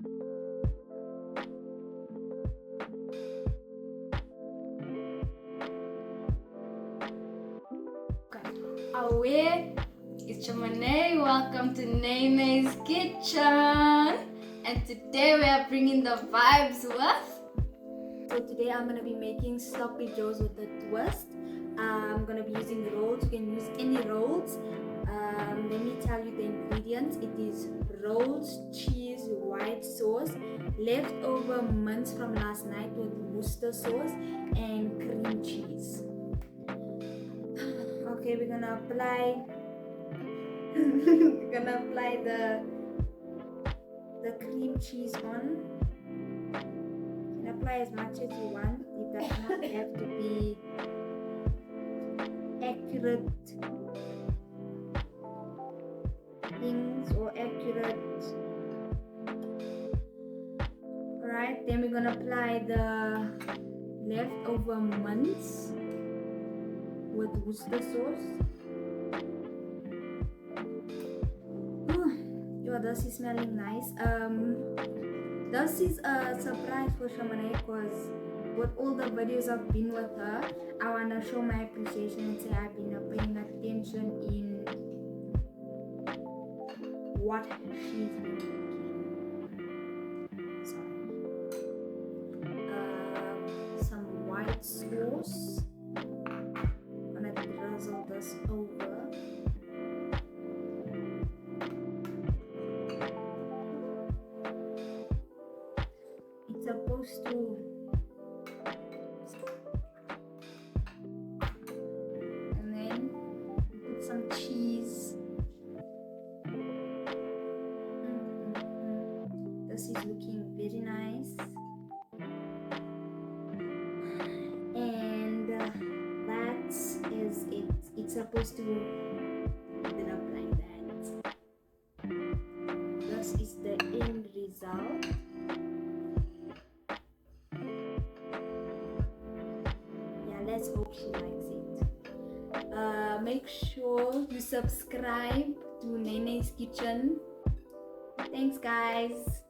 Away, it's Chamanay. Welcome to Nene's Kitchen. And today we are bringing the vibes with. So today I'm gonna be making sloppy joes with a twist. I'm gonna be using rolls. You can use any rolls. Let me tell you the ingredients. It is rolls, cheese, white sauce, leftover mince from last night with Worcester sauce, and cream cheese. Okay, we're gonna apply the cream cheese on. You can apply as much as you want. It does not have to be accurate things or accurate. Alright, then we're gonna apply the leftover mince with Worcester sauce. This is smelling nice. This is a surprise for Shamane because with all the videos I've been with her, I want to show my appreciation and say I've been paying attention in what she's been making. So, some white sauce. I'm gonna drizzle this over. It's supposed to and then put some cheese. This is looking very nice, and that is it. It's supposed to end up like that. This is the end result. Let's hope she likes it. Make sure you subscribe to Nene's Kitchen. Thanks, guys.